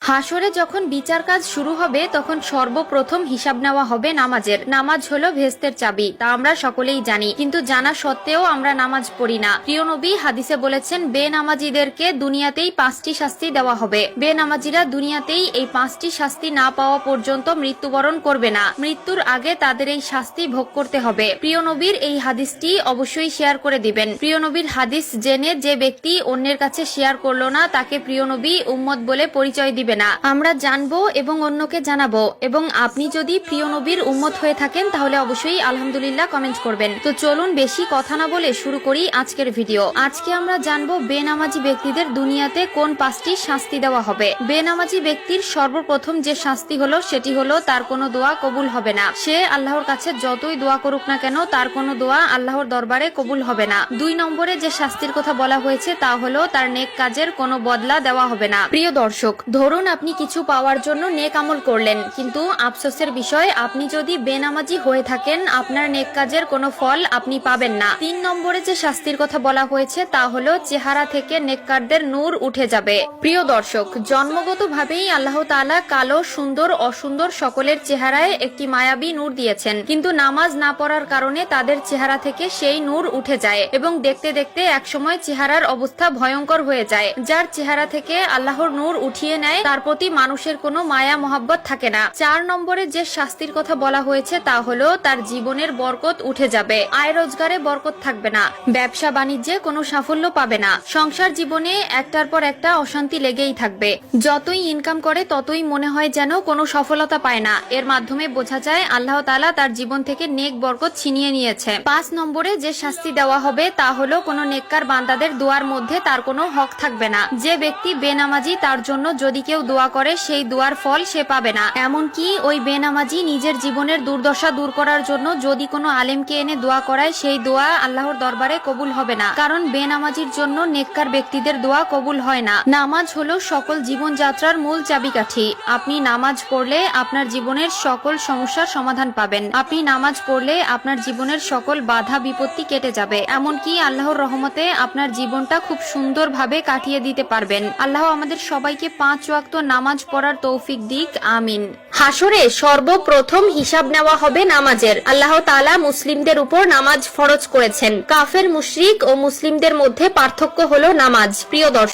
হাসরে যখন বিচার কাজ শুরু হবে তখন সর্বপ্রথম হিসাব নেওয়া হবে নামাজের। নামাজ হলো ভেস্তের চাবি, তা আমরা সকলেই জানি, কিন্তু জানা সত্ত্বেও আমরা নামাজ পড়ি না। প্রিয় নবী হাদিসে বলেছেন, বেনামাজিদেরকে দুনিয়াতেই 5টি শাস্তি দেওয়া হবে। বেনামাজিরা দুনিয়াতেই এই 5টি শাস্তি না পাওয়া পর্যন্ত মৃত্যুবরণ করবে না। মৃত্যুর আগে তাদের এই শাস্তি ভোগ করতে হবে। প্রিয় নবীর এই হাদিসটি অবশ্যই শেয়ার করে দিবেন। প্রিয় নবীর হাদিস জেনে যে ব্যক্তি অন্যের কাছে শেয়ার করলো না তাকে প্রিয় নবী উম্মত বলে পরিচয় দিবে না। আমরা জানবো এবং অন্যকে জানাবো। এবং আপনি যদি প্রিয় নবীর উম্মত হয়ে থাকেন তাহলে অবশ্যই আলহামদুলিল্লাহ কমেন্ট করবেন। তো চলুন বেশি কথা না বলে শুরু করি আজকের ভিডিও। আজকে আমরা জানবো বেনামাজি ব্যক্তিদের দুনিয়াতে কোন 5টি শাস্তি দেওয়া হবে। বেনামাজি ব্যক্তির সর্বপ্রথম যে শাস্তি হলো সেটি হলো তার কোনো দোয়া কবুল হবে না। সে আল্লাহর কাছে যতই দোয়া করুক না কেন তার কোনো দোয়া আল্লাহর দরবারে কবুল হবে না। 2 নম্বরে যে শাস্তির কথা বলা হয়েছে তা হলো তার নেক কাজের কোনো বদলা দেওয়া হবে না। প্রিয় দর্শক, ধরুন আপনি কিছু পাওয়ার জন্য নেক আমল করলেন, কিন্তু আফসোসের বিষয় আপনি যদি বেনামাজি হয়ে থাকেন আপনার নেক কাজের কোনো ফল আপনি পাবেন না। 3 নম্বরে যে শাস্তির কথা বলা হয়েছে তা হলো চেহারা থেকে নেককারদের নূর উঠে যাবে। প্রিয় দর্শক, জন্মগতভাবেই আল্লাহ তাআলা কালো, সুন্দর, অসুন্দর সকলের চেহারায় একটি মায়াবী নূর দিয়েছেন, কিন্তু নামাজ না পড়ার কারণে তাদের চেহারা থেকে সেই নূর উঠে যায় এবং দেখতে দেখতে একসময় চেহারার অবস্থা ভয়ঙ্কর হয়ে যায়। যার চেহারা থেকে আল্লাহর নূর উঠিয়ে নেয় তার প্রতি মানুষের কোনো মায়া মহব্বত থাকে না। 4 নম্বরে যে শাস্তির কথা বলা হয়েছে তা হলো তার জীবনের বরকত উঠে যাবে। আয় রোজগারে বরকত থাকবে না, ব্যবসা বাণিজ্যে কোনো সাফল্য পাবে না, সংসার জীবনে একটার পর একটা অশান্তি লেগেই থাকবে। যতই ইনকাম করে ততই মনে হয় যেন কোনো সফলতা পায় না। এর মাধ্যমে বোঝা যায় আল্লাহ তাআলা তার জীবন থেকে নেক বরকত ছিনিয়ে নিয়েছে। 5 নম্বরে যে শাস্তি দেওয়া হবে তা হলো কোনো নেককার বান্দাদের দোয়ার মধ্যে তার কোনো হক থাকবে না। যে ব্যক্তি বেনামাজি তার জন্য যদি কেউ দোয়া করে সেই দোয়ার ফল সে পাবে না। এমনকি ওই বেনামাজি নিজের জীবনের দুর্দশা দূর করার জন্য যদি কোনো আলেমকে এনে দোয়া করায় সেই দোয়া আল্লাহর দরবারে কবুল হবে না, কারণ বেনামাজির জন্য নেককার ব্যক্তিদের দোয়া কবুল হয় না। নামাজ হলো সকল জীবনযাত্রার মূল চাবিকাঠি। আপনি নামাজ পড়লে আপনার জীবনের সকল সমস্যার সমাধান পাবেন। আপনি নামাজ পড়লে আপনার জীবনের সকল বাধা বিপত্তি কেটে যাবে। এমনকি আল্লাহর রহমতে আপনার জীবনটা খুব সুন্দরভাবে কাটিয়ে দিতে পারবেন। আল্লাহ আমাদের সবাইকে 5 ওয়াক্ত নামাজ পড়ার তৌফিক দিক, আমিন। হাসরে সর্বপ্রথম হিসাব নেওয়া হবে নামাজের। আল্লাহ তাআলা মুসলিমদের উপর নামাজ ফরজ করেছেন। কাফের, মুশরিক ও মুসলিমদের মধ্যে পার্থক্য হলো নামাজ। প্রিয় দর্শক,